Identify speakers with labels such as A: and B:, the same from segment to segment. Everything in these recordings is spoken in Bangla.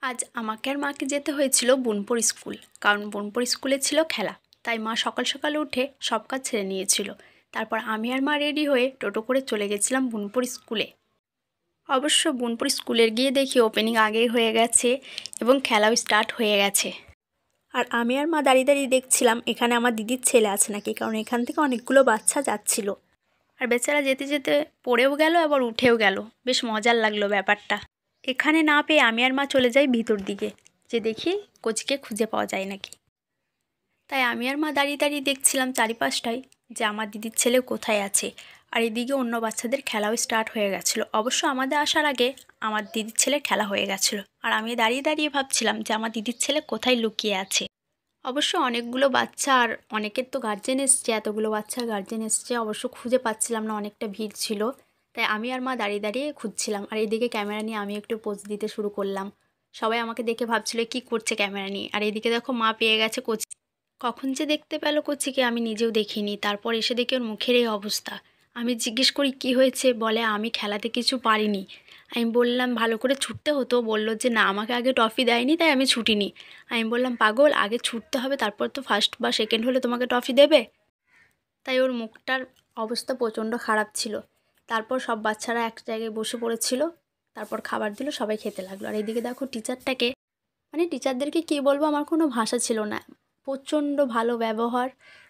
A: আজ আমাকে আর মাকে যেতে হয়েছিল বোনপুর স্কুল, কারণ বোনপুর স্কুলে ছিল খেলা। তাই মা সকাল সকাল উঠে সব কাজ ছেড়ে নিয়েছিল। তারপর আমি আর মা রেডি হয়ে টোটো করে চলে গেছিলাম বোনপুর স্কুলে। অবশ্য বোনপুর স্কুলের গিয়ে দেখি ওপেনিং আগেই হয়ে গেছে এবং খেলাও স্টার্ট হয়ে গেছে। আর আমি আর মা দাঁড়িয়ে দাঁড়িয়ে দেখছিলাম এখানে আমার দিদির ছেলে আছে নাকি, কারণ এখান থেকে অনেকগুলো বাচ্চা যাচ্ছিল। আর বেচারা যেতে যেতে পড়েও গেল আবার উঠেও গেল, বেশ মজার লাগলো ব্যাপারটা। এখানে না পেয়ে আমি আর মা চলে যাই ভিতর দিকে, যে দেখি কোচিকে খুঁজে পাওয়া যায় নাকি। তাই আমি আর মা দাঁড়িয়ে দাঁড়িয়ে দেখছিলাম চারিপাশটায় যে আমার দিদির ছেলে কোথায় আছে। আর এদিকে অন্য বাচ্চাদের খেলাও স্টার্ট হয়ে গেছিলো। অবশ্য আমাদের আসার আগে আমার দিদির ছেলের খেলা হয়ে গেছিলো, আর আমি দাঁড়িয়ে দাঁড়িয়ে ভাবছিলাম যে আমার দিদির ছেলে কোথায় লুকিয়ে আছে। অবশ্য অনেকগুলো বাচ্চা আর অনেকের তো গার্জেন এসছে, এতগুলো বাচ্চার গার্জেন এসছে, অবশ্য খুঁজে পাচ্ছিলাম না, অনেকটা ভিড় ছিল। তাই আমি আর মা দাঁড়িয়ে দাঁড়িয়ে খুঁজছিলাম, আর এদিকে ক্যামেরা নিয়ে আমি একটু পোজ দিতে শুরু করলাম। সবাই আমাকে দেখে ভাবছিল কি করছে ক্যামেরা নিয়ে। আর এদিকে দেখো মা পেয়ে গেছে কোচি। কখন যে দেখতে পেলো কোচিকে আমি নিজেও দেখিনি। তারপর এসে দেখি ওর মুখের এই অবস্থা। আমি জিজ্ঞেস করি কি হয়েছে, বলে আমি খেলাতে কিছু পারিনি। আমি বললাম ভালো করে ছুটতে হতো, বলল যে না আমাকে আগে ট্রফি দেয়নি তাই আমি ছুটিনি। আমি বললাম পাগল, আগে ছুটতে হবে তারপর তো ফার্স্ট বা সেকেন্ড হলে তোমাকে ট্রফি দেবে। তাই ওর মুখটার অবস্থা প্রচণ্ড খারাপ ছিল। তারপর সব বাচ্চারা এক জায়গায় বসে পড়েছিল, তারপর খাবার দিল, সবাই খেতে লাগলো। আর এইদিকে দেখো টিচারটাকে, মানে টিচারদেরকে কী বলবো, আমার কোনো ভাষা ছিল না। প্রচণ্ড ভালো ব্যবহার,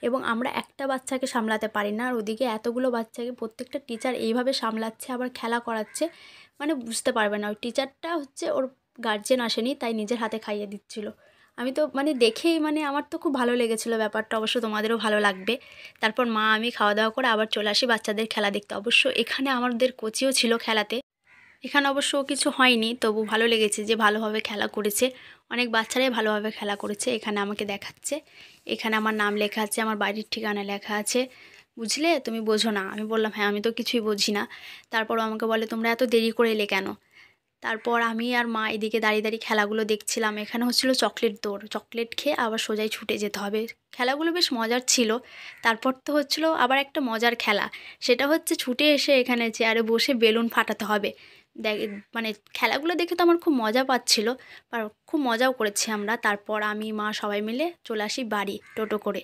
A: এবং আমরা একটা বাচ্চাকে সামলাতে পারি না, আর ওদিকে এতগুলো বাচ্চাকে প্রত্যেকটা টিচার এইভাবে সামলাচ্ছে আবার খেলা করাচ্ছে, মানে বুঝতে পারবে না। ওই টিচারটা হচ্ছে ওর গার্জেন আসেনি তাই নিজের হাতে খাইয়ে দিচ্ছিল। আমি তো মানে দেখেই মানে আমার তো খুব ভালো লেগেছিলো ব্যাপারটা, অবশ্য তোমাদেরও ভালো লাগবে। তারপর মা আমি খাওয়া দাওয়া করে আবার চলে আসি বাচ্চাদের খেলা দেখতে। অবশ্য এখানে আমাদের কোচিও ছিল খেলাতে। এখানে অবশ্য কিছু হয়নি, তবু ভালো লেগেছে যে ভালোভাবে খেলা করেছে। অনেক বাচ্চারাই ভালোভাবে খেলা করেছে। এখানে আমাকে দেখাচ্ছে, এখানে আমার নাম লেখা আছে, আমার বাড়ির ঠিকানা লেখা আছে। বুঝলে, তুমি বোঝো না? আমি বললাম হ্যাঁ, আমি তো কিছুই বুঝি না। তারপরও আমাকে বলে তোমরা এত দেরি করে এলে কেন। তারপর আমি আর মা এদিকে দাঁড়িয়ে দাঁড়িয়ে খেলাগুলো দেখছিলাম। এখানে হচ্ছিল চকলেট দৌড়, চকলেট খেয়ে আবার সোজাই ছুটে যেতে হবে। খেলাগুলো বেশ মজার ছিল। তারপর তো হচ্ছিল আবার একটা মজার খেলা, সেটা হচ্ছে ছুটে এসে এখানে চেয়ারে বসে বেলুন ফাটাতে হবে। দেখ, মানে খেলাগুলো দেখে তো আমার খুব মজা পাচ্ছিল, আর খুব মজাও করেছি আমরা। তারপর আমি মা সবাই মিলে চলে আসি বাড়ি টোটো করে।